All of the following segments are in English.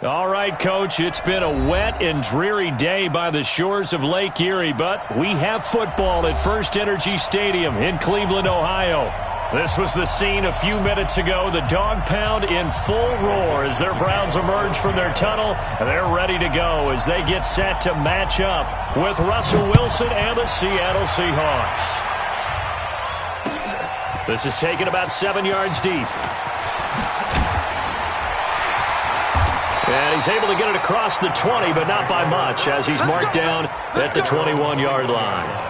All right, Coach, it's been a wet and dreary day by the shores of Lake Erie, but we have football at First Energy Stadium in Cleveland, Ohio. This was the scene a few minutes ago. The dog pound in full roar as their Browns emerge from their tunnel. They're ready to go as they get set to match up with Russell Wilson and the Seattle Seahawks. This is taken about 7 yards deep. And he's able to get it across the 20, but not by much, as he's marked down at the 21-yard line.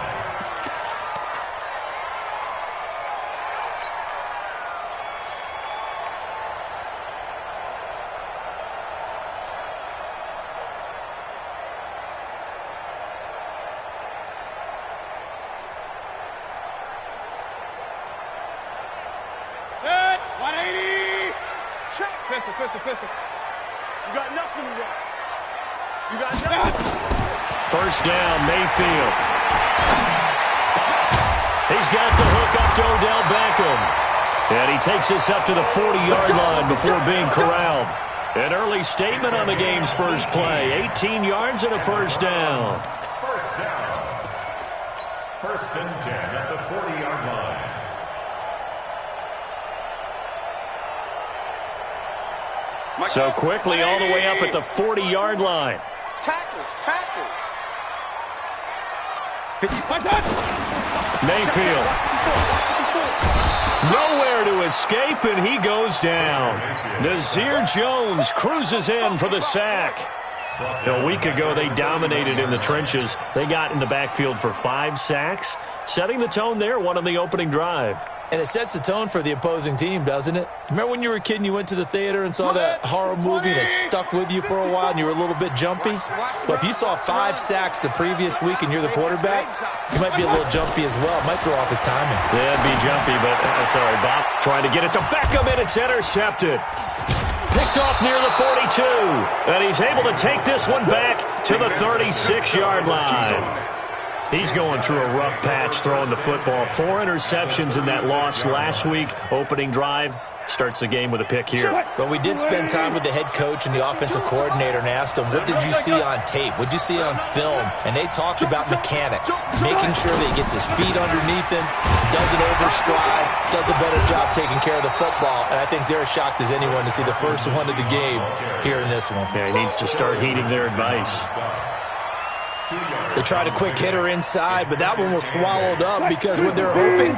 Pistol. You got nothing to do. You got nothing. First down, Mayfield. He's got the hook up to Odell Beckham. And he takes this up to the 40-yard line before being corralled. An early statement on the game's first play. 18 yards and a first down. First down. First and 10 at the 40-yard line. So quickly all the way up at the 40-yard line. Tackles. Mayfield. Nowhere to escape, and he goes down. Nazir Jones cruises in for the sack. A week ago, they dominated in the trenches. They got in the backfield for 5 sacks, setting the tone there, one on the opening drive. And it sets the tone for the opposing team, doesn't it? Remember when you were a kid and you went to the theater and saw that horror movie and it stuck with you for a while and you were a little bit jumpy? Well, if you saw 5 sacks the previous week and you're the quarterback, you might be a little jumpy as well. It might throw off his timing. Yeah, it'd be jumpy, but, sorry, Bob trying to get it to Beckham, and it's intercepted. Picked off near the 42, and he's able to take this one back to the 36-yard line. He's going through a rough patch throwing the football. 4 interceptions in that loss last week. Opening drive starts the game with a pick here. But we did spend time with the head coach and the offensive coordinator and asked him, what did you see on tape? What did you see on film? And they talked about mechanics, making sure that he gets his feet underneath him, doesn't overstride, does a better job taking care of the football. And I think they're as shocked as anyone to see the first one of the game here in this one. Yeah, he needs to start heeding their advice. They tried a quick hitter inside, but that one was swallowed up because what they're hoping,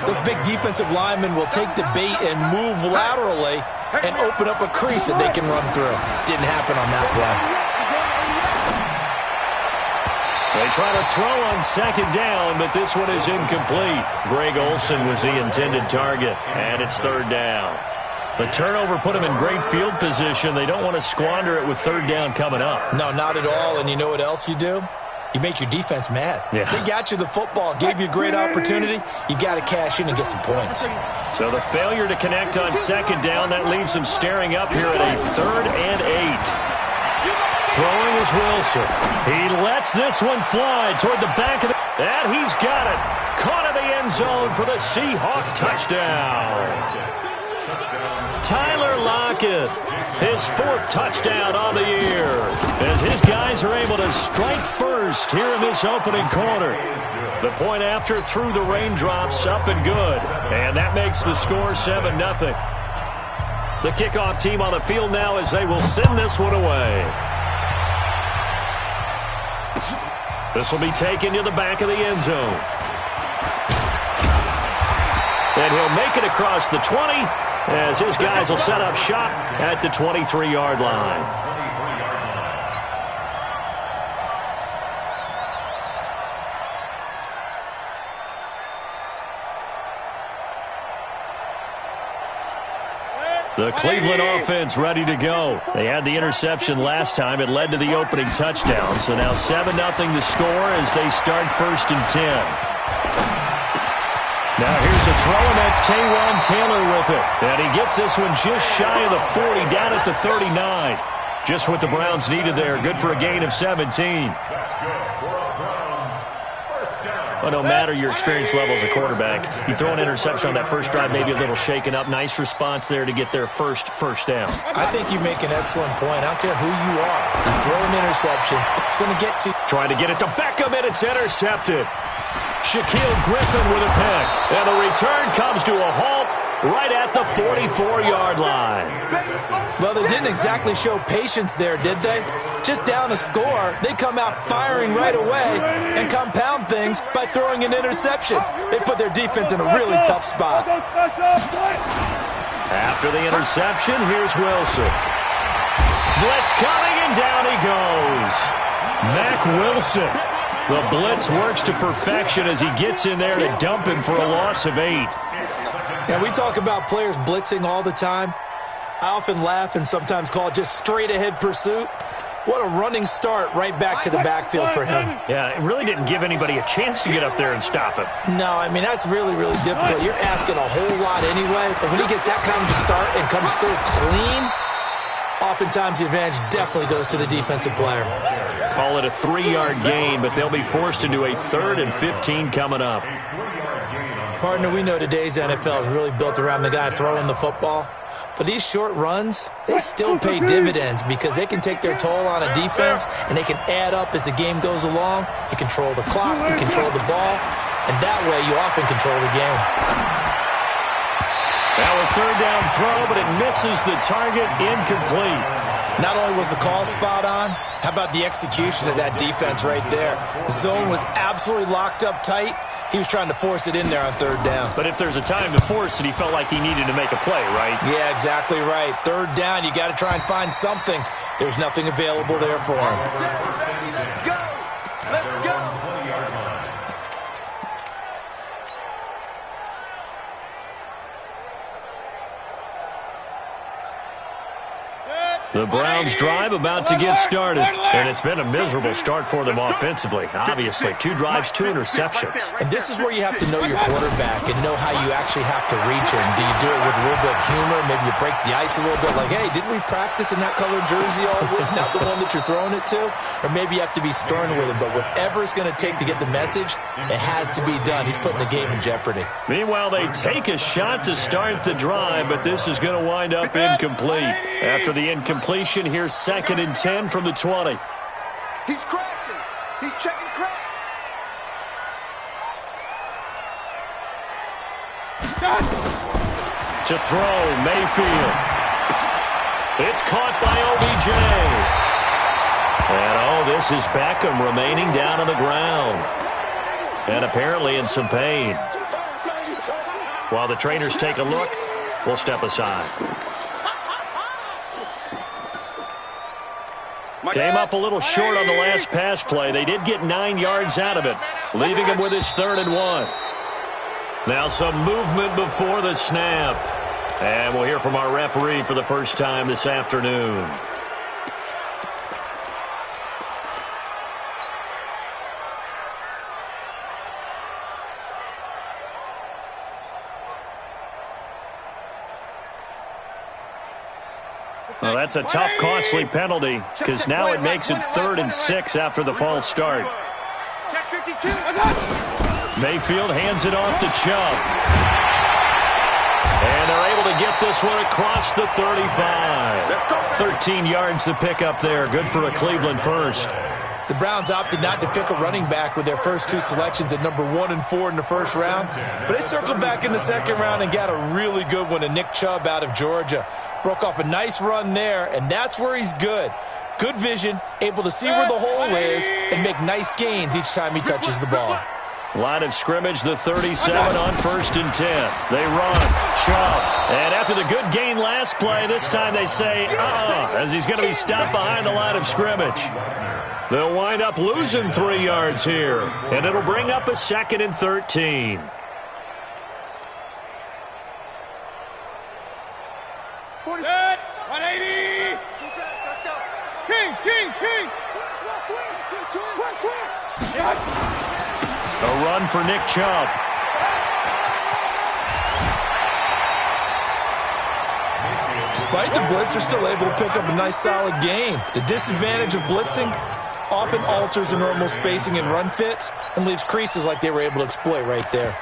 those big defensive linemen will take the bait and move laterally and open up a crease that they can run through. Didn't happen on that play. They try to throw on second down, but this one is incomplete. Greg Olsen was the intended target, and it's third down. The turnover put them in great field position. They don't want to squander it with third down coming up. No, not at all. And you know what else you do? You make your defense mad. Yeah. They got you the football, gave you a great opportunity. You got to cash in and get some points. So the failure to connect on second down, that leaves them staring up here at a 3rd and 8. Throwing is Wilson. He lets this one fly toward the back of the... And he's got it. Caught in the end zone for the Seahawk touchdown. Tyler Lockett, his 4th touchdown on the year, as his guys are able to strike first here in this opening quarter. The point after through the raindrops, up and good, and that makes the score 7-0. The kickoff team on the field now as they will send this one away. This will be taken to the back of the end zone. And he'll make it across the 20, as his guys will set up shop at the 23-yard line. The Cleveland offense ready to go. They had the interception last time. It led to the opening touchdown. So now 7-0 to score as they start 1st and 10. Now here's a throw, and that's Taywan Taylor with it. And he gets this one just shy of the 40, down at the 39. Just what the Browns needed there. Good for a gain of 17. That's good for a Browns first down. Well, no matter your experience level as a quarterback, you throw an interception on that first drive, maybe a little shaken up. Nice response there to get their first down. I think you make an excellent point. I don't care who you are. You throw an interception, it's going to get to you. Trying to get it to Beckham, and it's intercepted. Shaquille Griffin with a pick. And the return comes to a halt right at the 44-yard line. Well, they didn't exactly show patience there, did they? Just down a score, they come out firing right away and compound things by throwing an interception. They put their defense in a really tough spot. After the interception, here's Wilson. Blitz coming, and down he goes. Mack Wilson. The blitz works to perfection as he gets in there to dump him for a loss of 8. Now, we talk about players blitzing all the time. I often laugh and sometimes call it just straight-ahead pursuit. What a running start right back to the backfield for him. Yeah, it really didn't give anybody a chance to get up there and stop him. No, I mean, that's really, really difficult. You're asking a whole lot anyway, but when he gets that kind of start and comes through clean, oftentimes the advantage definitely goes to the defensive player. Call it a 3-yard gain, but they'll be forced into a 3rd and 15 coming up. Partner, we know today's NFL is really built around the guy throwing the football. But these short runs, they still pay dividends because they can take their toll on a defense and they can add up as the game goes along. You control the clock, you control the ball, and that way you often control the game. Now a 3rd down throw, but it misses the target, incomplete. Not only was the call spot on, how about the execution of that defense right there? The zone was absolutely locked up tight. He was trying to force it in there on 3rd down. But if there's a time to force it, he felt like he needed to make a play, right? Yeah, exactly right. 3rd down, you got to try and find something. There's nothing available there for him. Let's go! Let's go! The Browns drive about to get started, and it's been a miserable start for them offensively. Obviously, 2 drives, 2 interceptions. And this is where you have to know your quarterback and know how you actually have to reach him. Do you do it with a little bit of humor? Maybe you break the ice a little bit, like, hey, didn't we practice in that colored jersey all week, not the one that you're throwing it to? Or maybe you have to be stern with him, but whatever it's going to take to get the message, it has to be done. He's putting the game in jeopardy. Meanwhile, they take a shot to start the drive, but this is going to wind up incomplete. After the incompletion, here's 2nd and 10 from the 20. He's crashing. He's checking crash. To throw, Mayfield. It's caught by OBJ. And, this is Beckham remaining down on the ground. And apparently in some pain. While the trainers take a look, we'll step aside. Came up a little short on the last pass play. They did get 9 yards out of it, leaving him with his 3rd and 1. Now some movement before the snap. And we'll hear from our referee for the first time this afternoon. Well, that's a tough, costly penalty because now it makes it 3rd and 6 after the false start. Mayfield hands it off to Chubb. And they're able to get this one across the 35. 13 yards to pick up there. Good for a Cleveland first. The Browns opted not to pick a running back with their first 2 selections at number 1 and 4 in the first round. But they circled back in the 2nd round and got a really good one to Nick Chubb out of Georgia. Broke off a nice run there, and that's where he's good. Good vision, able to see where the hole is, and make nice gains each time he touches the ball. Line of scrimmage, the 37 on 1st and 10. They run, Chubb. And after the good gain last play, this time they say, as he's going to be stopped behind the line of scrimmage. They'll wind up losing 3 yards here, and it'll bring up a 2nd and 13. Set, 180. Let's go. King. A run for Nick Chubb. Despite the blitz, they're still able to pick up a nice solid gain. The disadvantage of blitzing, often alters the normal spacing and run fits and leaves creases like they were able to exploit right there.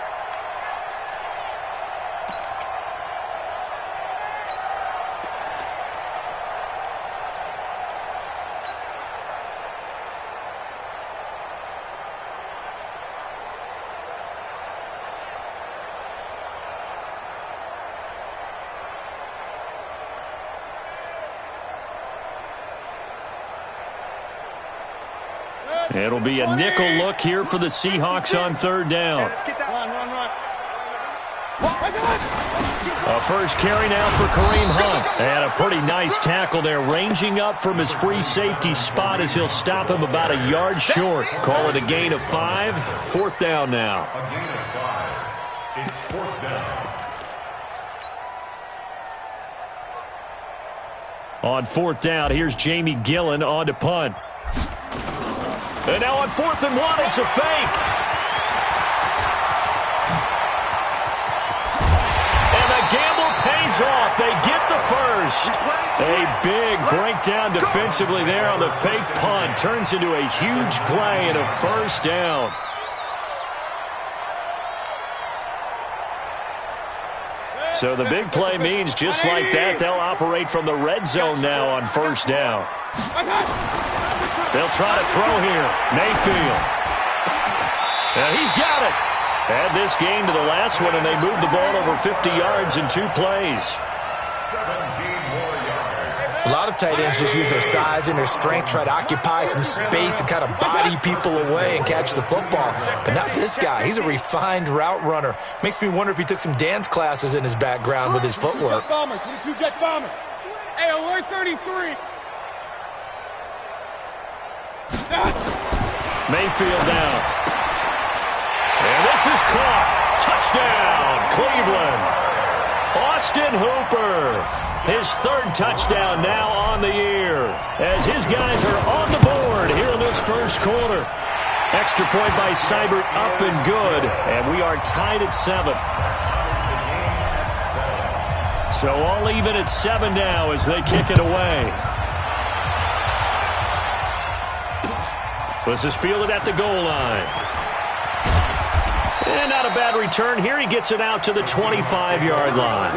It'll be a nickel look here for the Seahawks on third down. A first carry now for Kareem Hunt. And a pretty nice tackle there, ranging up from his free safety spot as he'll stop him about a yard short. Call it a gain of 5. Fourth down now. A gain of 5. It's fourth down. On fourth down, here's Jamie Gillen on to punt. And now on 4th and 1, it's a fake. And the gamble pays off. They get the first. A big breakdown defensively there on the fake punt. Turns into a huge play and a first down. So the big play means just like that, they'll operate from the red zone now on first down. They'll try to throw here. Mayfield. He's got it. Add this game to the last one, and they moved the ball over 50 yards in 2 plays. 17 more yards. A lot of tight ends just use their size and their strength, try to occupy some space and kind of body people away and catch the football. But not this guy. He's a refined route runner. Makes me wonder if he took some dance classes in his background with his footwork. 22 Jet Bombers. Hey, alert 33. Mayfield down. And this is caught. Touchdown, Cleveland. Austin Hooper. His 3rd touchdown now on the year as his guys are on the board here in this first quarter. Extra point by Seibert up and good, and we are tied at 7. So all even at 7 now as they kick it away. This is fielded at the goal line. And not a bad return here. He gets it out to the 25-yard line.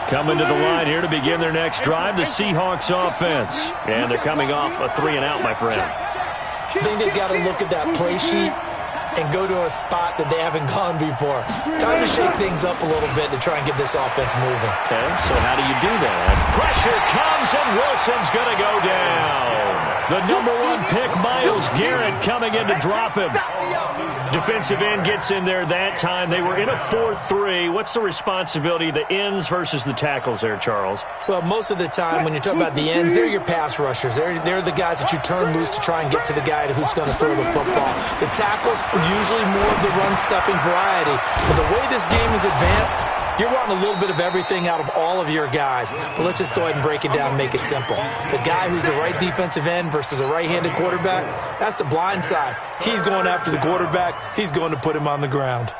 Coming to the line here to begin their next drive, the Seahawks offense. And they're coming off a 3-and-out, my friend. I think they've got to look at that play sheet and go to a spot that they haven't gone before. Time to shake things up a little bit to try and get this offense moving. Okay, so how do you do that? Pressure comes, and Wilson's going to go down. The number 1 pick, Myles Garrett, coming in to drop him. Defensive end gets in there that time. They were in a 4-3. What's the responsibility of the ends versus the tackles there, Charles? Well, most of the time when you're talking about the ends, they're your pass rushers. They're the guys that you turn loose to try and get to the guy who's going to throw the football. The tackles are usually more of the run-stuffing variety. But the way this game is advanced, you're wanting a little bit of everything out of all of your guys. But let's just go ahead and break it down and make it simple. The guy who's the right defensive end versus a right-handed quarterback, that's the blind side. He's going after the quarterback. He's going to put him on the ground.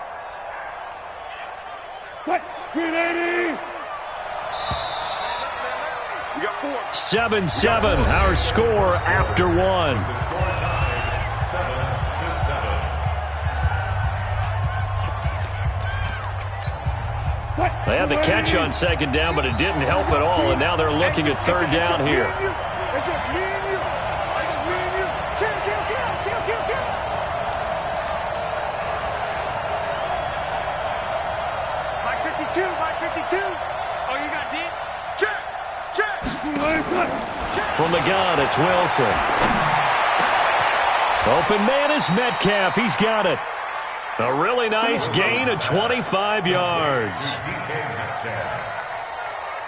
7-7, our score after 1. The score tied 7-7. They had the catch on 2nd down, but it didn't help at all, and now they're looking at 3rd down here. It's just me and you. It's just me and you. Kill. Mike 52. Oh, you got deep? Check. From the gun, it's Wilson. Open man is Metcalf. He's got it. A really nice gain of 25 yards.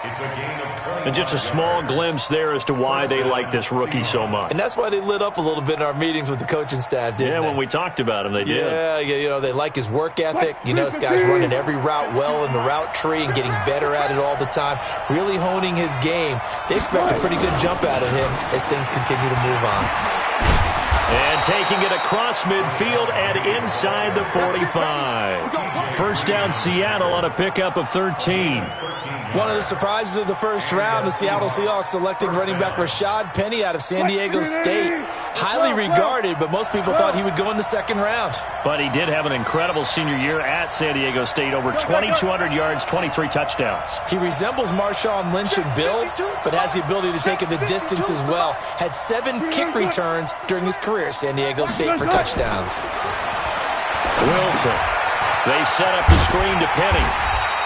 It's a gain of 20. And just a small glimpse there as to why they like this rookie so much. And that's why they lit up a little bit in our meetings with the coaching staff, didn't they? Yeah, when we talked about him, they did. Yeah, you know, they like his work ethic. You know, this guy's running every route well in the route tree and getting better at it all the time, really honing his game. They expect a pretty good jump out of him as things continue to move on. And taking it across midfield and inside the 45. First down, Seattle on a pickup of 13. One of the surprises of the first round, the Seattle Seahawks selecting running back Rashad Penny out of San Diego State. Highly regarded, but most people thought he would go in the second round. But he did have an incredible senior year at San Diego State. Over 2,200 yards, 23 touchdowns. He resembles Marshawn Lynch in build, but has the ability to take it the distance as well. Had 7 kick returns during his career at San Diego State for touchdowns. Wilson. They set up the screen to Penny.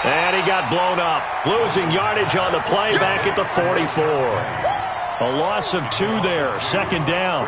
And he got blown up. Losing yardage on the play back at the 44. A loss of 2 there. Second down.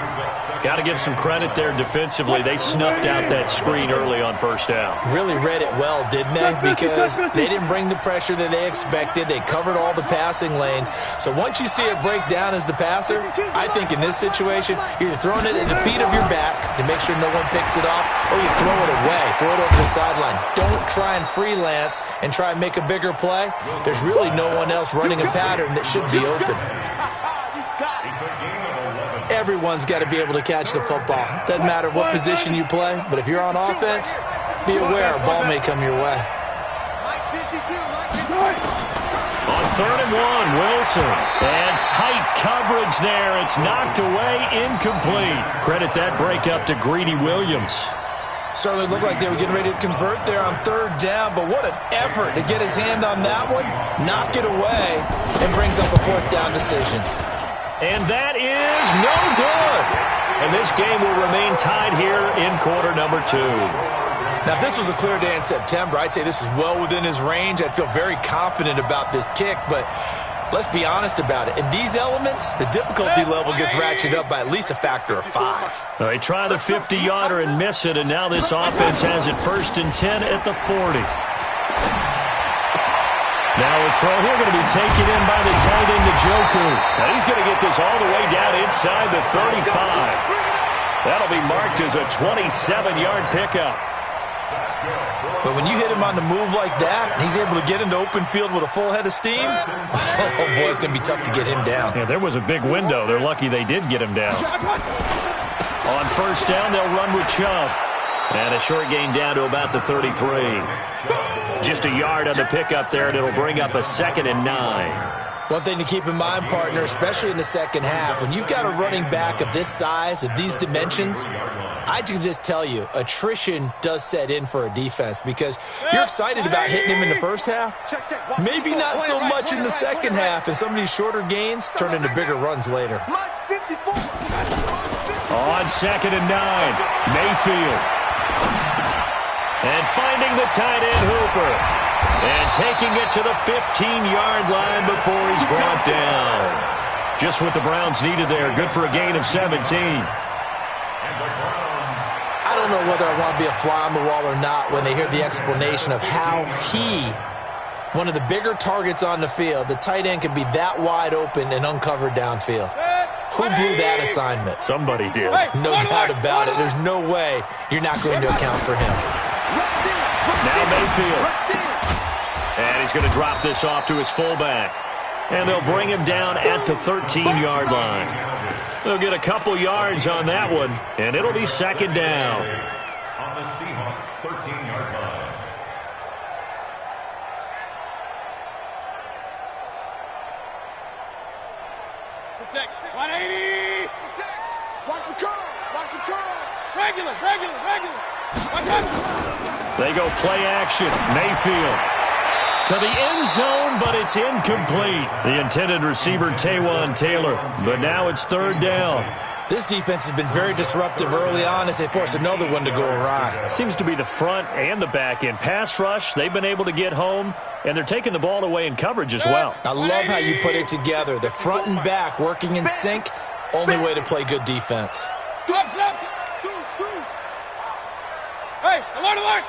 Got to give some credit there defensively. They snuffed out that screen early on first down. Really read it well, didn't they? Because they didn't bring the pressure that they expected. They covered all the passing lanes. So once you see it break down as the passer, I think in this situation, you're either throwing it at the feet of your back to make sure no one picks it off, or you throw it away. Throw it over the sideline. Don't try and freelance and try and make a bigger play. There's really no one else running a pattern that should be open. Everyone's got to be able to catch the football. Doesn't matter what position you play, but if you're on offense, be aware a ball may come your way. On 3rd and 1, Wilson. And tight coverage there. It's knocked away, incomplete. Credit that break up to Greedy Williams. Certainly looked like they were getting ready to convert there on 3rd down, but what an effort to get his hand on that one, knock it away, and brings up a 4th down decision. And that is no good. And this game will remain tied here in quarter number 2. Now, if this was a clear day in September, I'd say this is well within his range. I'd feel very confident about this kick, but let's be honest about it. In these elements, the difficulty level gets ratcheted up by at least a factor of 5. They try the 50-yarder and miss it, and now this offense has it 1st and 10 at the 40. Now a throw here going to be taken in by the tight end, Njoku. Now he's going to get this all the way down inside the 35. That'll be marked as a 27-yard pickup. But when you hit him on the move like that, and he's able to get into open field with a full head of steam, oh boy, it's going to be tough to get him down. Yeah, there was a big window. They're lucky they did get him down. On 1st down, they'll run with Chubb. And a short gain down to about the 33. Just a yard on the pickup there, and it'll bring up a 2nd and 9. One thing to keep in mind, partner, especially in the second half, when you've got a running back of this size, of these dimensions, I can just tell you, attrition does set in for a defense because you're excited about hitting him in the first half. Maybe not so much in the second half, and some of these shorter gains turn into bigger runs later. On 2nd and 9, Mayfield. And finding the tight end, Hooper. And taking it to the 15-yard line before he's brought down. Just what the Browns needed there. Good for a gain of 17. I don't know whether I want to be a fly on the wall or not when they hear the explanation of how one of the bigger targets on the field, the tight end could be that wide open and uncovered downfield. Who blew that assignment? Somebody did. No doubt about it. There's no way you're not going to account for him. Now Mayfield. And he's going to drop this off to his fullback. And they'll bring him down at the 13-yard line. They'll get a couple yards on that one, and it'll be 2nd down. On the Seahawks 13-yard line. Protect. 180. Watch the curl. Watch the curl. Regular. Watch out. They go play action. Mayfield to the end zone, but it's incomplete. The intended receiver, Taywan Taylor. But now it's 3rd down. This defense has been very disruptive early on as they force another one to go awry. Seems to be the front and the back end. Pass rush, they've been able to get home, and they're taking the ball away in coverage as well. I love how you put it together. The front and back working in sync, only way to play good defense. Hey, alert!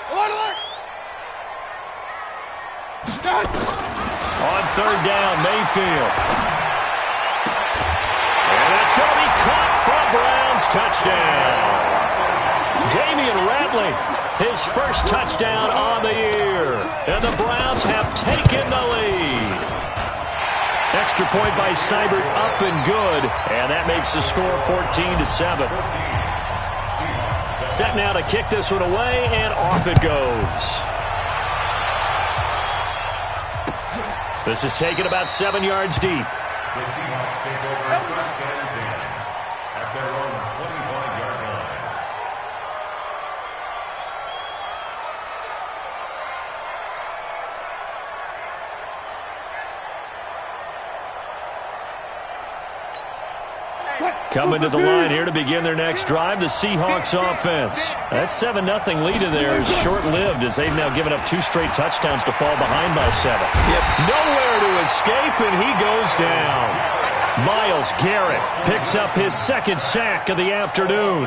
On 3rd down, Mayfield. And that's going to be caught for Browns touchdown. Damian Ratley, his first touchdown on the year. And the Browns have taken the lead. Extra point by Seibert, up and good. And that makes the score 14-7. Set now to kick this one away, and off it goes. This is taken about 7 yards deep. The Seahawks take over first and 10 at their own 25-yard line. Coming to the line here to begin their next drive, the Seahawks offense. That 7-0 lead of theirs is short-lived as they've now given up 2 straight touchdowns to fall behind by 7. Nowhere to escape, and he goes down. Myles Garrett picks up his 2nd sack of the afternoon.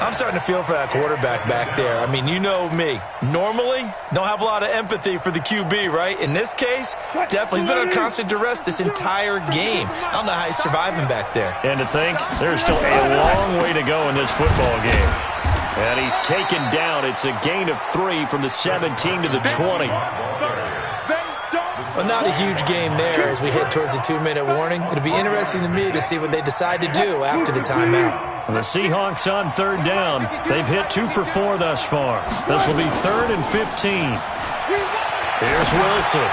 I'm starting to feel for that quarterback back there. I mean, you know me. Normally, don't have a lot of empathy for the QB, right? In this case, definitely. He's been under constant duress this entire game. I don't know how he's surviving back there. And to think, there's still a long way to go in this football game. And he's taken down. It's a gain of 3 from the 17 to the 20. Well, not a huge game there as we head towards the 2-minute warning. It'll be interesting to me to see what they decide to do after the timeout. The Seahawks on 3rd down. They've hit 2 for 4 thus far. This will be 3rd and 15. Here's Wilson.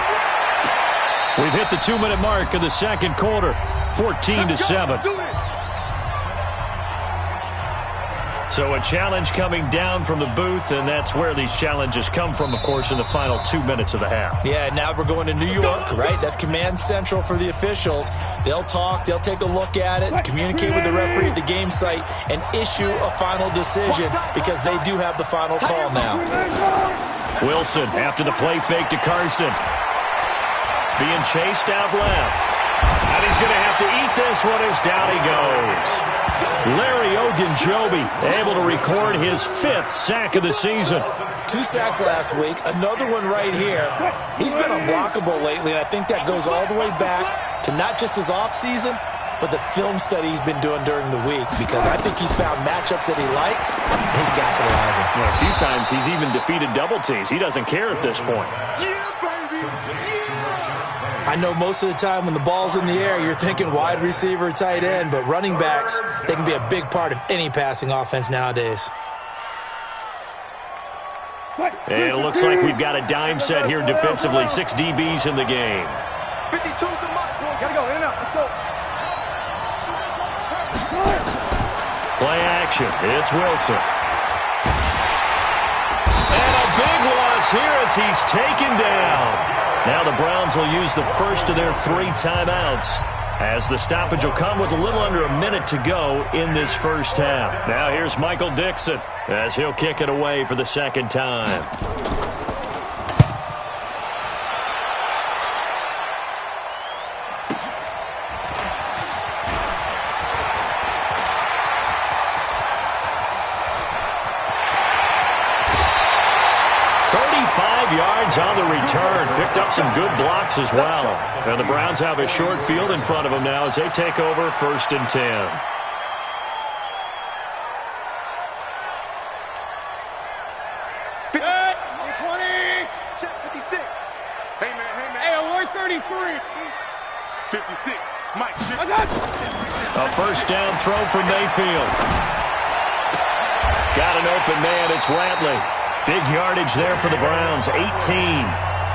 We've hit the 2-minute mark of the 2nd quarter. 14-7. So a challenge coming down from the booth, and that's where these challenges come from, of course, in the final 2 minutes of the half. Yeah, now we're going to New York, right? That's command central for the officials. They'll talk, they'll take a look at it, communicate with the referee at the game site, and issue a final decision because they do have the final call now. Wilson after the play fake to Carson. Being chased out left. And he's going to have to eat this one as down he goes. Larry Ogunjobi able to record his 5th sack of the season. 2 sacks last week, another one right here. He's been unblockable lately, and I think that goes all the way back to not just his offseason, but the film study he's been doing during the week, because I think he's found matchups that he likes, and he's capitalizing. Well, a few times he's even defeated double teams. He doesn't care at this point. I know most of the time when the ball's in the air, you're thinking wide receiver, tight end, but running backs, they can be a big part of any passing offense nowadays. And it looks like we've got a dime set here defensively. 6 DBs in the game. 52's the mark. Gotta go, in and out. Let's go. Play action. It's Wilson. And a big loss here as he's taken down. Now the Browns will use the first of their 3 timeouts as the stoppage will come with a little under a minute to go in this first half. Now here's Michael Dixon as he'll kick it away for the 2nd time. Yards on the return. Picked up some good blocks as well. And the Browns have a short field in front of them now as they take over 1st and 10. Hey, 20. 56. Hey, man. Hey, alert 33. 56. Mike. A 1st down throw for Mayfield. Got an open man. It's Ratley. Big yardage there for the Browns, 18.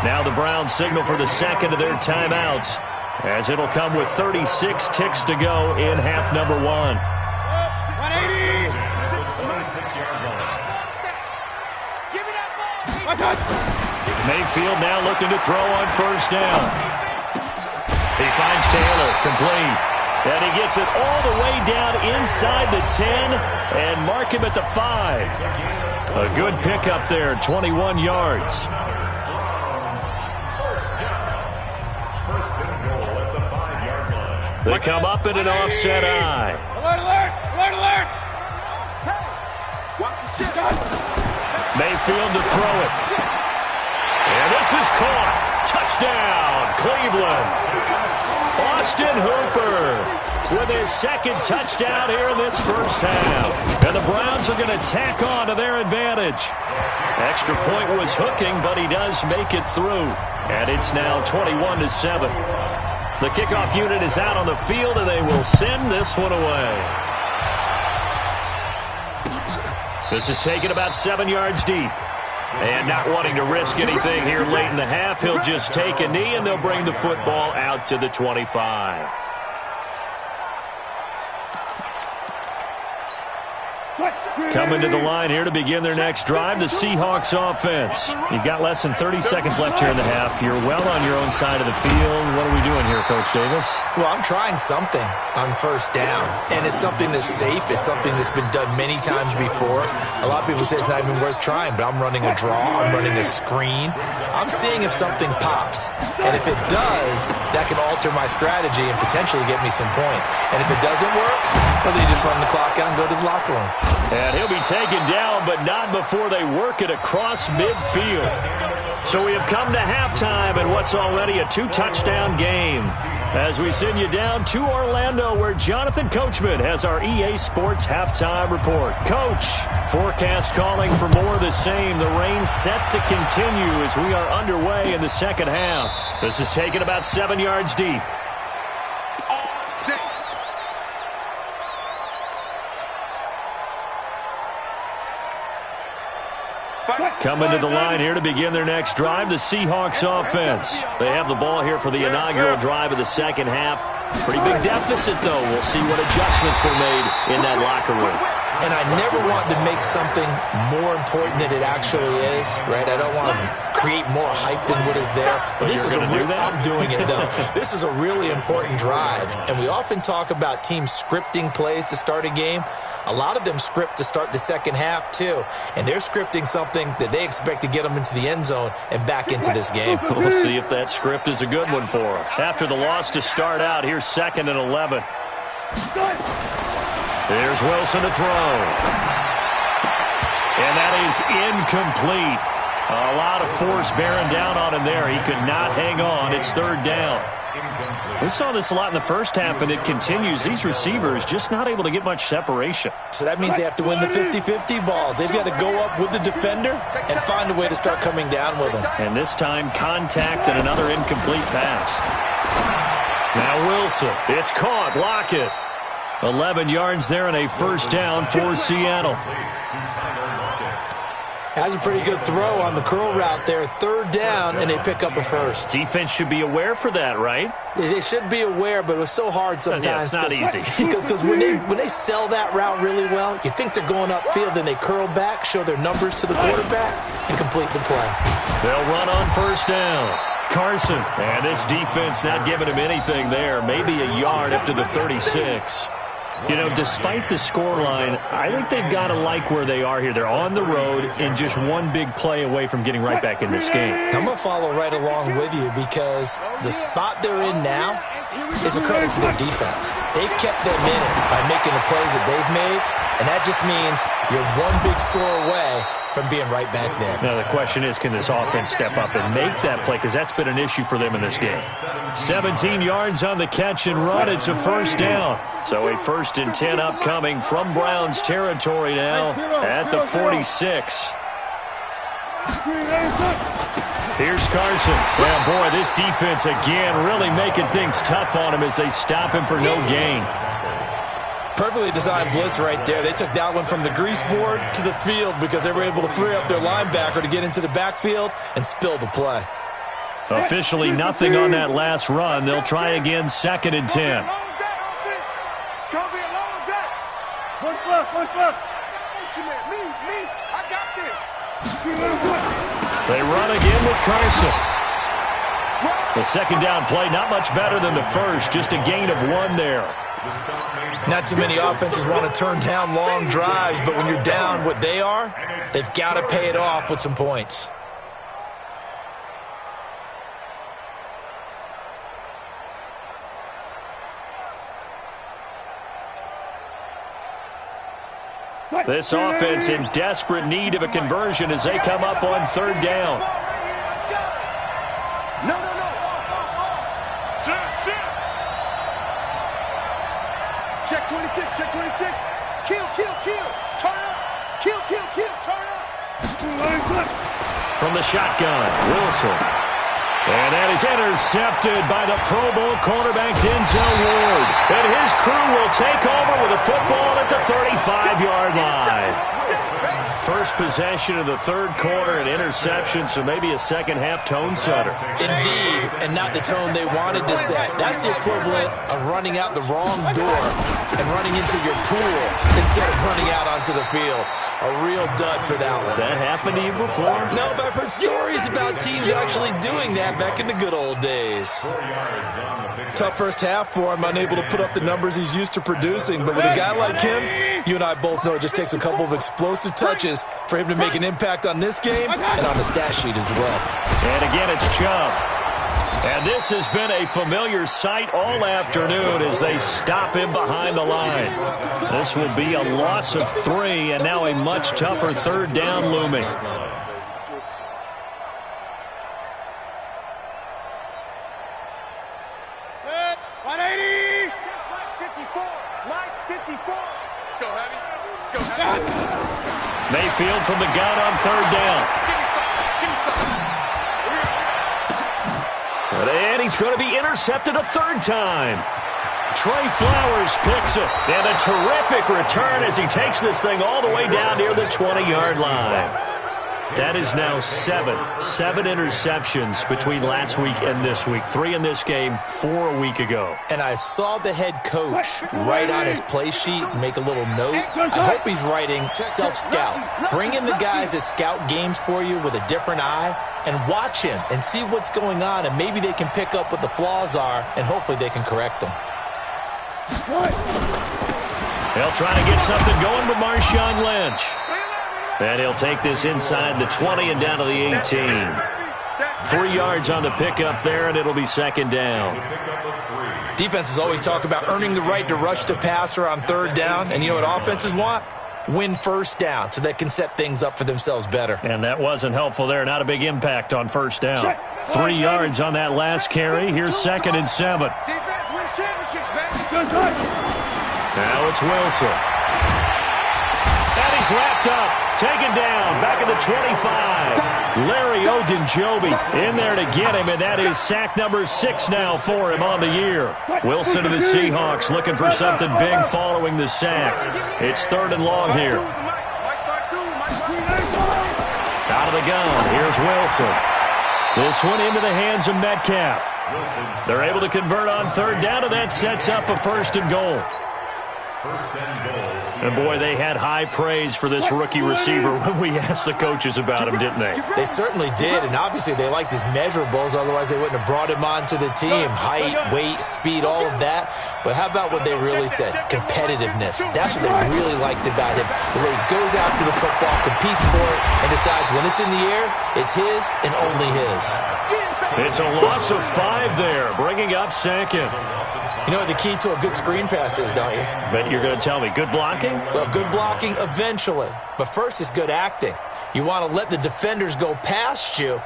Now the Browns signal for the 2nd of their timeouts as it'll come with 36 ticks to go in half number 1. 180. Mayfield now looking to throw on 1st down. He finds Taylor, complete. And he gets it all the way down inside the 10 and mark him at the 5. A good pickup there, 21 yards. They come up in an offset eye. Alert, alert, alert, alert. Watch the shit. Mayfield to throw it. And this is caught. Touchdown, Cleveland. Austin Hooper with his 2nd touchdown here in this first half. And the Browns are going to tack on to their advantage. Extra point was hooking, but he does make it through. And it's now 21-7. The kickoff unit is out on the field, and they will send this one away. This is taken about 7 yards deep. And not wanting to risk anything here late in the half, he'll just take a knee, and they'll bring the football out to the 25. Coming to the line here to begin their next drive, the Seahawks offense. You've got less than 30 seconds left here in the half. You're well on your own side of the field. What are we doing here, Coach Davis? Well, I'm trying something on first down, and it's something that's safe. It's something that's been done many times before. A lot of people say it's not even worth trying, but I'm running a draw. I'm running a screen. I'm seeing if something pops, and if it does, that can alter my strategy and potentially get me some points. And if it doesn't work, well, then you just run the clock out and go to the locker room. And he'll be taken down, but not before they work it across midfield. So we have come to halftime in what's already a 2-touchdown game. As we send you down to Orlando, where Jonathan Coachman has our EA Sports halftime report. Coach, forecast calling for more of the same. The rain set to continue as we are underway in the second half. This is taken about 7 yards deep. Coming to the line here to begin their next drive, the Seahawks offense. They have the ball here for the inaugural drive of the second half. Pretty big deficit, though. We'll see what adjustments were made in that locker room. And I never want to make something more important than it actually is, right? I don't want to create more hype than what is there. But this is I'm doing it, though. This is a really important drive. And we often talk about teams scripting plays to start a game. A lot of them script to start the second half, too. And they're scripting something that they expect to get them into the end zone and back into this game. We'll see if that script is a good one for them. After the loss to start out, here's 2nd and 11. There's Wilson to throw. And that is incomplete. A lot of force bearing down on him there. He could not hang on. It's 3rd down. We saw this a lot in the first half, and it continues. These receivers just not able to get much separation. So that means they have to win the 50-50 balls. They've got to go up with the defender and find a way to start coming down with them. And this time, contact and another incomplete pass. Now Wilson. It's caught. Block it. 11 yards there and a 1st down for Seattle. Has a pretty good throw on the curl route there. 3rd down, and they pick up a 1st. Defense should be aware for that, right? They should be aware, but it was so hard sometimes. Yeah, it's not easy. Because when they sell that route really well, you think they're going upfield, then they curl back, show their numbers to the quarterback, and complete the play. They'll run on 1st down. Carson, and this defense not giving him anything there. Maybe a yard up to the 36. You know, despite the scoreline, I think they've got to like where they are here. They're on the road and just one big play away from getting right back in this game. I'm going to follow right along with you because the spot they're in now is a credit to their defense. They've kept them in it by making the plays that they've made, and that just means you're one big score away from being right back there. Now, the question is, can this offense step up and make that play? Because that's been an issue for them in this game. 17 yards on the catch and run. It's a 1st down. So a 1st and 10 upcoming from Browns territory now at the 46. Here's Carson. Yeah, boy, this defense again really making things tough on him as they stop him for no gain. Perfectly designed blitz right there. They took that one from the grease board to the field because they were able to free up their linebacker to get into the backfield and spill the play. Officially nothing on that last run. They'll try again, 2nd and 10. It's going to be a long day. One plus. Me, I got this. They run again with Carson. The 2nd down play, not much better than the first. Just a gain of 1 there. Not too many offenses want to turn down long drives, but when you're down what they are, they've got to pay it off with some points. This offense in desperate need of a conversion as they come up on 3rd down. No. Check 26. Kill. Turn up. Kill. Turn up. From the shotgun, Wilson. And that is intercepted by the Pro Bowl cornerback Denzel Ward. And his crew will take over with a the football at the 35-yard line. First possession of the third quarter, an interception, so maybe a second-half tone setter. Indeed, and not the tone they wanted to set. That's the equivalent of running out the wrong door and running into your pool instead of running out onto the field. A real dud for that one. Has that happened to you before? No, but I've heard stories about teams actually doing that back in the good old days. Tough first half for him, unable to put up the numbers he's used to producing. But with a guy like him, you and I both know it just takes a couple of explosive touches for him to make an impact on this game and on the stat sheet as well. And again, it's Chubb. And this has been a familiar sight all afternoon as they stop him behind the line. This will be a loss of 3, and now a much tougher third down looming. Mayfield from the gun on third down. And he's going to be intercepted a third time. Trey Flowers picks it. And a terrific return as he takes this thing all the way down near the 20-yard line. That is now 7 interceptions between last week and this week. 3 in this game, 4 a week ago. And I saw the head coach write on his play sheet and make a little note. I hope he's writing self-scout. Bring in the guys that scout games for you with a different eye and watch him and see what's going on, and maybe they can pick up what the flaws are, and hopefully they can correct them. They'll try to get something going with Marshawn Lynch. And he'll take this inside the 20 and down to the 18. 3 yards on the pickup there, and it'll be second down. Defenses always talk about earning the right to rush the passer on third down, and you know what offenses want? Win first down so they can set things up for themselves better. And that wasn't helpful there. Not a big impact on first down. 3 yards on that last carry. Here's second and 7. Now it's Wilson. And he's wrapped up. Taken down. Back at the 25. Larry Ogunjobi in there to get him, and that is sack number 6 now for him on the year. Wilson to the Seahawks looking for something big following the sack. It's third and long here. Out of the gun. Here's Wilson. This one into the hands of Metcalf. They're able to convert on third down, and that sets up a first and goal. And, boy, they had high praise for this rookie receiver when we asked the coaches about him, didn't they? They certainly did, and obviously they liked his measurables. Otherwise, they wouldn't have brought him onto the team. Height, weight, speed, all of that. But how about what they really said? Competitiveness. That's what they really liked about him. The way he goes after the football, competes for it, and decides when it's in the air, it's his and only his. It's a loss of 5 there, bringing up second. You know what the key to a good screen pass is, don't you? Bet you're going to tell me. Good blocking? Well, good blocking eventually. But first is good acting. You want to let the defenders go past you,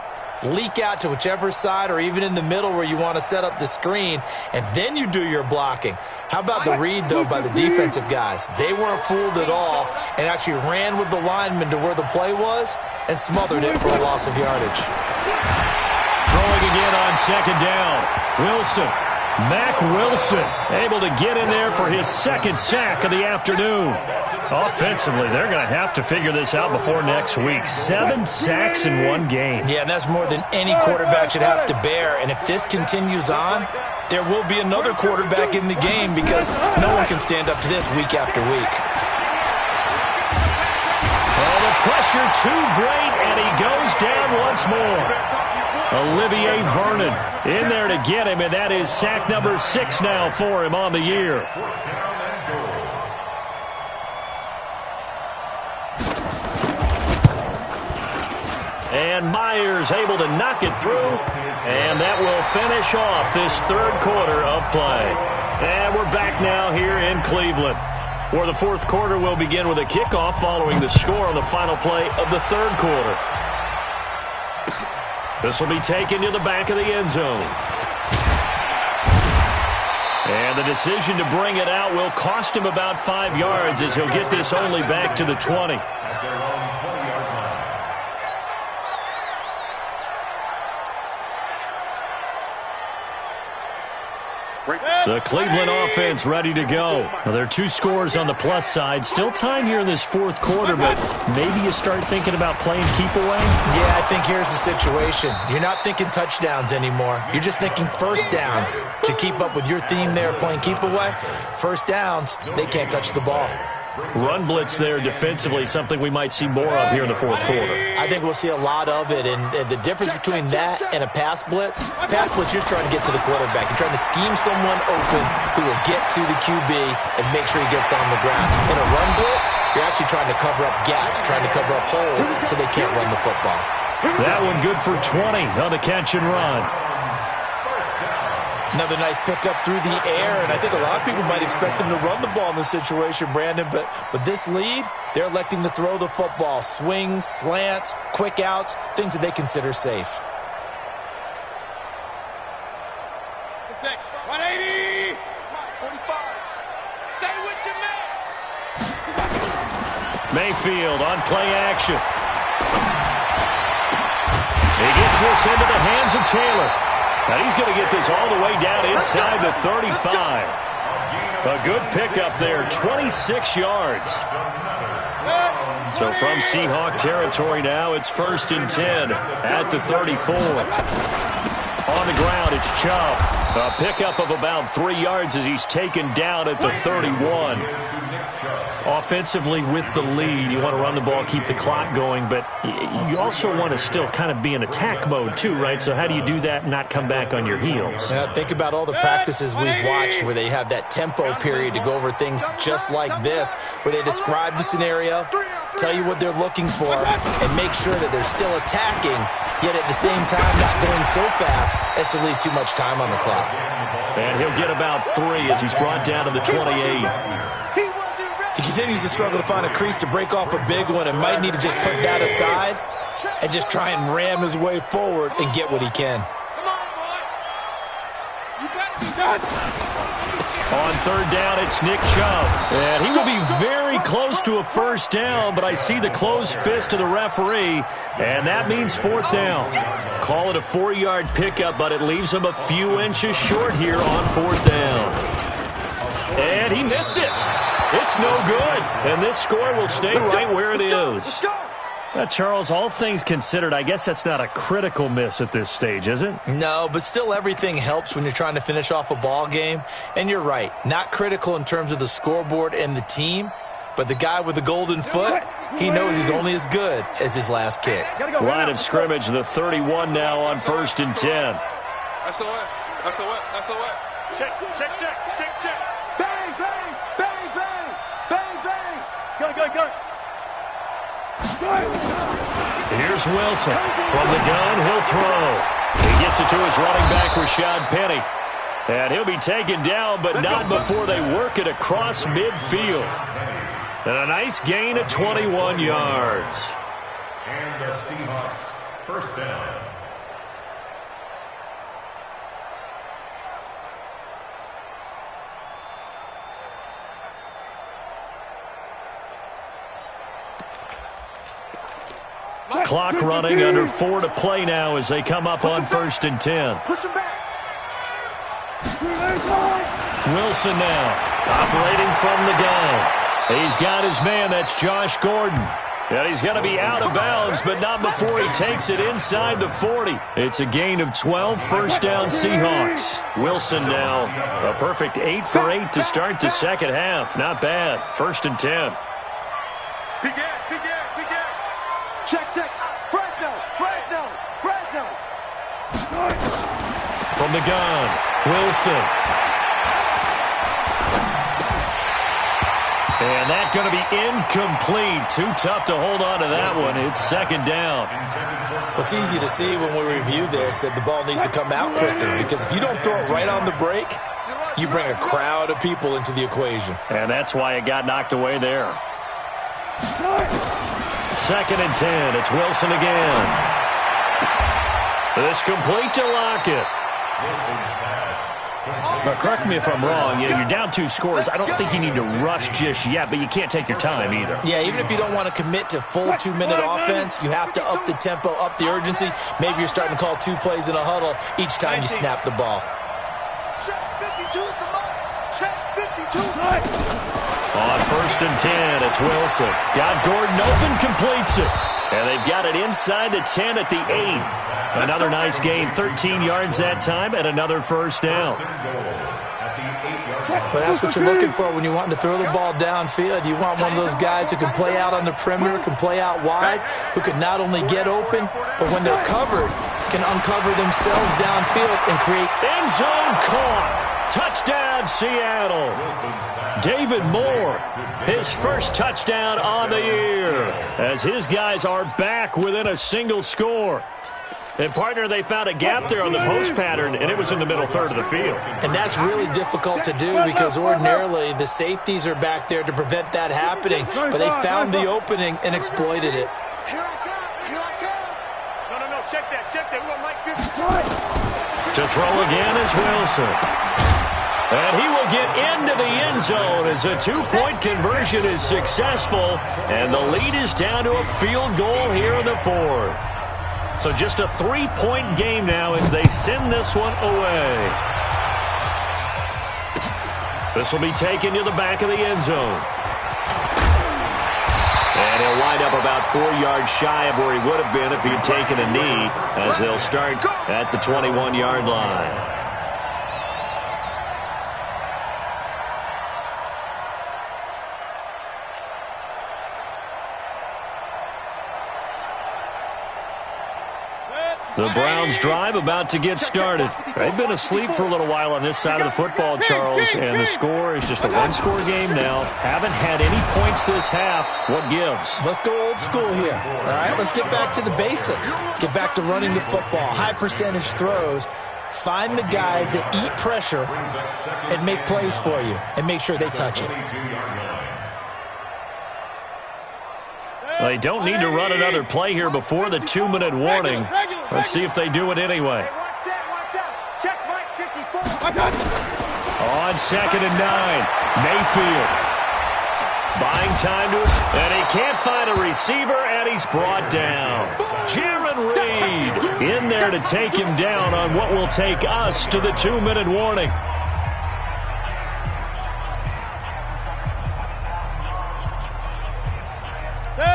leak out to whichever side or even in the middle where you want to set up the screen, and then you do your blocking. How about the read, though, by the defensive guys? They weren't fooled at all and actually ran with the lineman to where the play was and smothered it for a loss of yardage. Throwing again on second down. Wilson. Mack Wilson able to get in there for his second sack of the afternoon. Offensively, they're going to have to figure this out before next week. 7 sacks in one game. Yeah, and that's more than any quarterback should have to bear. And if this continues on, there will be another quarterback in the game because no one can stand up to this week after week. Well, the pressure too great, and he goes down once more. Olivier Vernon in there to get him, and that is sack number 6 now for him on the year. And Myers able to knock it through, and that will finish off this third quarter of play. And we're back now here in Cleveland, where the fourth quarter will begin with a kickoff following the score on the final play of the third quarter. This will be taken to the back of the end zone. And the decision to bring it out will cost him about 5 yards as he'll get this only back to the 20. The Cleveland offense ready to go. Now, there are 2 scores on the plus side. Still time here in this fourth quarter, but maybe you start thinking about playing keep away? Yeah, I think here's the situation. You're not thinking touchdowns anymore. You're just thinking first downs. To keep up with your theme there, playing keep away, first downs, they can't touch the ball. Run blitz there defensively, something we might see more of here in the fourth quarter. I think we'll see a lot of it, and the difference between that and a pass blitz, you're just trying to get to the quarterback. You're trying to scheme someone open who will get to the QB and make sure he gets on the ground. In a run blitz, you're actually trying to cover up gaps, trying to cover up holes so they can't run the football. That one good for 20 on the catch and run. Another nice pickup through the air, and I think a lot of people might expect them to run the ball in this situation, Brandon, but with this lead, they're electing to throw the football. Swings, slants, quick outs, things that they consider safe. 180! 45. Stay with your man! Mayfield on play action. He gets this into the hands of Taylor. And he's going to get this all the way down inside the 35. A good pickup there, 26 yards. So from Seahawk territory now, it's 1st and 10 at the 34. On the ground, it's Chubb. A pickup of about 3 yards as he's taken down at the 31. Offensively with the lead, you want to run the ball, keep the clock going, but you also want to still kind of be in attack mode too, right? So how do you do that and not come back on your heels? Yeah, think about all the practices we've watched where they have that tempo period to go over things just like this, where they describe the scenario, tell you what they're looking for, and make sure that they're still attacking, yet at the same time not going so fast as to leave too much time on the clock. And he'll get about 3 as he's brought down to the 28. He continues to struggle to find a crease to break off a big one and might need to just put that aside and just try and ram his way forward and get what he can. Come on, boy. You better be done. On 3rd down, it's Nick Chubb. And he will be very close to a first down, but I see the closed fist of the referee, and that means 4th down. Call it a 4-yard pickup, but it leaves him a few inches short here on 4th down. And he missed it. It's no good, and this score will stay right where it is. Charles, all things considered, I guess that's not a critical miss at this stage, is it? No, but still everything helps when you're trying to finish off a ball game. And you're right, not critical in terms of the scoreboard and the team, but the guy with the golden foot, he knows he's only as good as his last kick. Line of scrimmage, the 31 now on 1st and 10. SOS. Check. Bang, bang, bang, bang, bang, bang. Go. Here's Wilson. From the gun, he'll throw. He gets it to his running back, Rashad Penny. And he'll be taken down, but not before they work it across midfield. And a nice gain of 21 yards. And the Seahawks, first down. Clock running, under 4 to play now as they come up on 1st and 10. Push him back. Wilson now, operating from the gun. He's got his man, that's Josh Gordon. And he's going to be out of bounds, but not before he takes it inside the 40. It's a gain of 12, first down Seahawks. Wilson now, a perfect 8 for 8 to start the second half. Not bad, 1st and 10. Begin. Check. Fresno. From the gun, Wilson. And that's going to be incomplete. Too tough to hold on to that one. It's 2nd down. Well, it's easy to see when we review this that the ball needs to come out quicker, because if you don't throw it right on the break, you bring a crowd of people into the equation. And that's why it got knocked away there. 2nd and 10. It's Wilson again. This complete to Lockett. Now, correct me if I'm wrong. You're down 2 scores. I don't think you need to rush just yet, but you can't take your time either. Yeah, even if you don't want to commit to full 2-minute offense, you have to up the tempo, up the urgency. Maybe you're starting to call 2 plays in a huddle each time you snap the ball. Check 52 is the mark. On 1st and 10, it's Wilson. Got Gordon open, completes it. And they've got it inside the 10 at the 8. Another nice gain, 13 yards that time, and another first down. Well, that's what you're looking for when you want to throw the ball downfield. You want one of those guys who can play out on the perimeter, can play out wide, who can not only get open, but when they're covered, can uncover themselves downfield and create end zone caught. Touchdown, Seattle. David Moore, his first touchdown on the year, as his guys are back within a single score. And, partner, they found a gap there on the post pattern, and it was in the middle third of the field. And that's really difficult to do because ordinarily the safeties are back there to prevent that happening. But they found the opening and exploited it. Here I come. No, check that. We want Mike 50. To throw again is Wilson. And he will get into the end zone as a two-point conversion is successful. And the lead is down to a field goal here in the fourth. So just a 3-point game now as they send this one away. This will be taken to the back of the end zone. And he'll wind up about 4 yards shy of where he would have been if he had taken a knee, as they'll start at the 21-yard line. The Browns drive about to get started. They've been asleep for a little while on this side of the football, Charles, and the score is just a one-score game now. Haven't had any points this half. What gives? Let's go old school here. All right, let's get back to the basics. Get back to running the football, high percentage throws. Find the guys that eat pressure and make plays for you and make sure they touch it. They don't need to run another play here before the 2-minute warning. Let's see if they do it anyway. Check Mike 54. On 2nd and 9, Mayfield. Buying time to us, and he can't find a receiver, and he's brought down. Jaron Reed in there to take him down on what will take us to the 2-minute warning.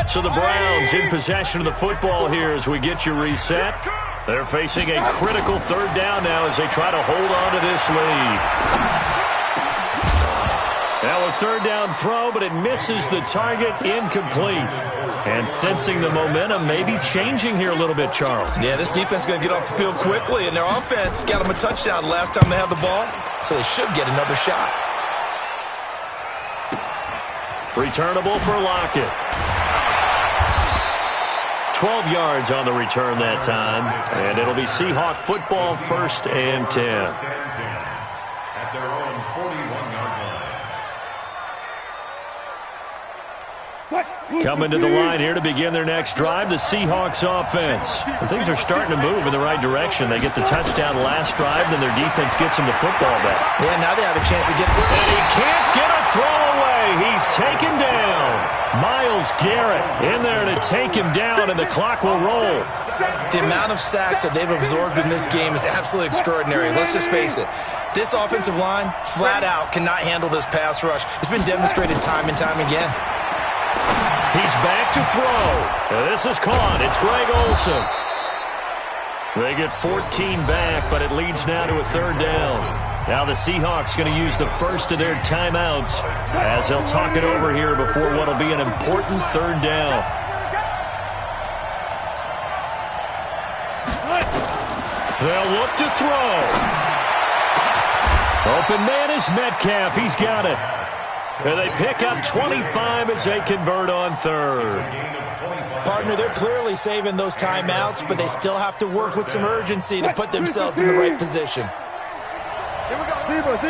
So the Browns in possession of the football here as we get you reset. They're facing a critical 3rd down now as they try to hold on to this lead. Now a 3rd down throw, but it misses the target, incomplete. And sensing the momentum maybe changing here a little bit, Charles. Yeah, this defense is going to get off the field quickly, and their offense got them a touchdown last time they had the ball, so they should get another shot. Returnable for Lockett. 12 yards on the return that time, and it'll be Seahawk football, 1st and 10. At their own 41-yard line. Coming to the line here to begin their next drive, the Seahawks offense. And things are starting to move in the right direction. They get the touchdown last drive, then their defense gets them the football back. Yeah, now they have a chance to get... And he can't get a throw away. He's taken down. Myles Garrett in there to take him down, and the clock will roll. The amount of sacks that they've absorbed in this game is absolutely extraordinary. Let's just face it. This offensive line, flat out, cannot handle this pass rush. It's been demonstrated time and time again. He's back to throw. This is caught. It's Greg Olsen. They get 14 back, but it leads now to a 3rd down. Now the Seahawks going to use the first of their timeouts as they'll talk it over here before what will be an important 3rd down. They'll look to throw. Open man is Metcalf. He's got it. And they pick up 25 as they convert on 3rd. Partner, they're clearly saving those timeouts, but they still have to work with some urgency to put themselves in the right position. Here we go. Zebra. Mike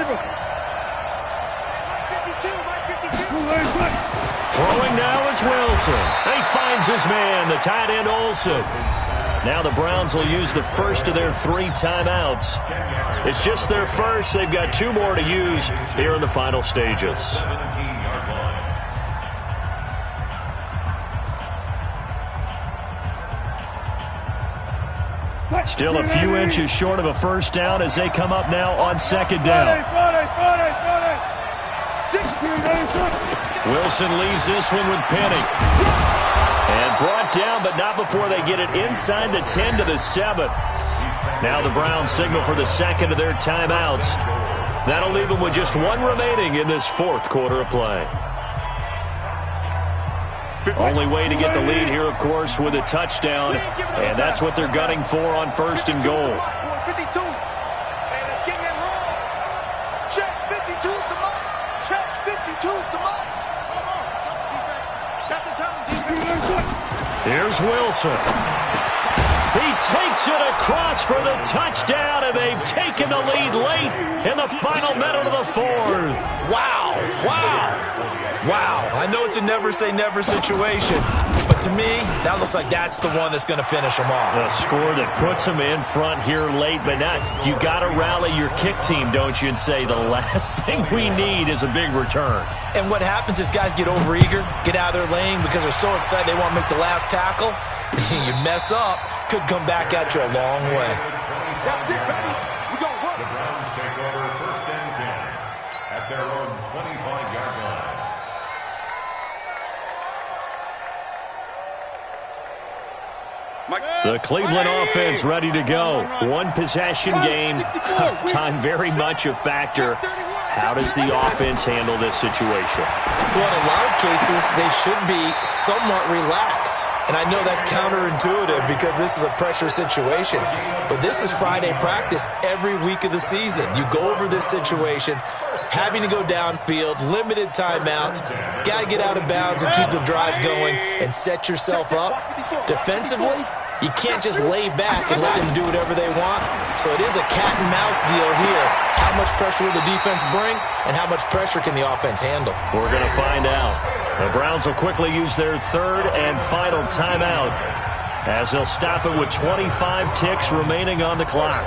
52. Throwing now is Wilson. He finds his man, the tight end Olsen. Now the Browns will use the first of their 3 timeouts. It's just their first. They've got 2 more to use here in the final stages. Still a few inches short of a first down as they come up now on 2nd down. Wilson leaves this one with Penny. And brought down, but not before they get it inside the 10 to the 7. Now the Browns signal for the second of their timeouts. That'll leave them with just one remaining in this fourth quarter of play. Only way to get the lead here, of course, with a touchdown. And that's what they're gunning for on first and goal. 52. Hey, let's get that wrong. Check 52 the mark. Check 52 the mark. Come on. Defense. Set the tone, defense. Here's Wilson. He takes it across for the touchdown, and they've taken the lead late in the final minute of the fourth. Wow. Wow. I know it's a never-say-never situation, but to me, that looks like that's the one that's going to finish them off. The score that puts them in front here late, but not. You got to rally your kick team, don't you, and say the last thing we need is a big return. And what happens is guys get overeager, get out of their lane because they're so excited they want to make the last tackle. You mess up, could come back at you a long way. That's it, baby. We gonna work. The Browns take over first and 10 at their own 25-yard line. The Cleveland offense ready to go. One possession game. Time very much a factor. How does the offense handle this situation? Well, in a lot of cases, they should be somewhat relaxed. And I know that's counterintuitive because this is a pressure situation. But this is Friday practice every week of the season. You go over this situation, having to go downfield, limited timeouts, got to get out of bounds and keep the drive going and set yourself up. Defensively, you can't just lay back and let them do whatever they want. So it is a cat-and-mouse deal here. How much pressure will the defense bring, and how much pressure can the offense handle? We're going to find out. The Browns will quickly use their third and final timeout as they'll stop it with 25 ticks remaining on the clock.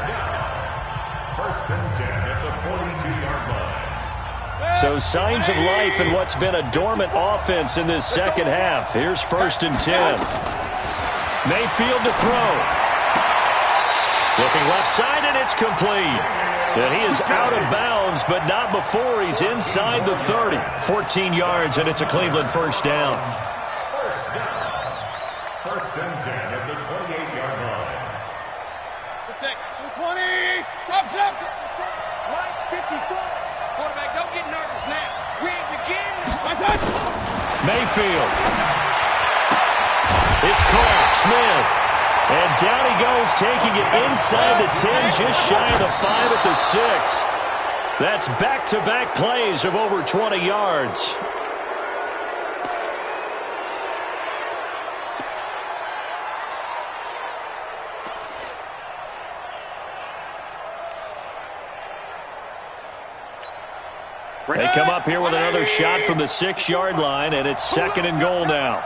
First and 10 at the 42-yard line. So signs of life in what's been a dormant offense in this second half. Here's first and 10. Mayfield to throw. Looking left side, and it's complete. And he is out of bounds, but not before he's inside the 30. 14 yards, and it's a Cleveland first down. First and 10 at the 28-yard line. 20. Stop. Right, 54. Quarterback, don't get nervous now. We ain't beginning. Mayfield. It's caught. Smith. And down he goes, taking it inside the 10, just shy of the 5 at the 6. That's back-to-back plays of over 20 yards. They come up here with another shot from the 6-yard line, and it's second and goal now.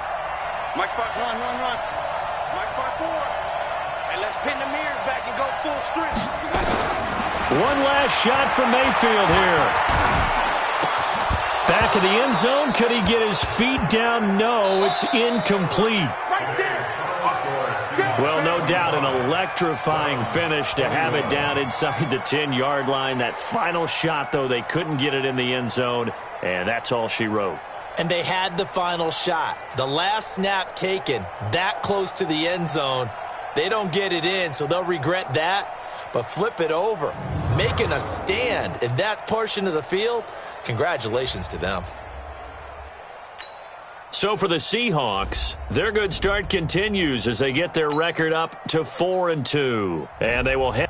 Mike 5, run. Mike 5-4. And let's pin the mirrors back and go full strip. One last shot from Mayfield here. Back of the end zone. Could he get his feet down? No, it's incomplete. Right there. Well, no doubt an electrifying finish to have it down inside the 10-yard line. That final shot, though, they couldn't get it in the end zone, and that's all she wrote. And they had the final shot. The last snap taken that close to the end zone. They don't get it in, so they'll regret that. But flip it over, making a stand in that portion of the field, congratulations to them. So for the Seahawks, their good start continues as they get their record up to 4-2. And they will head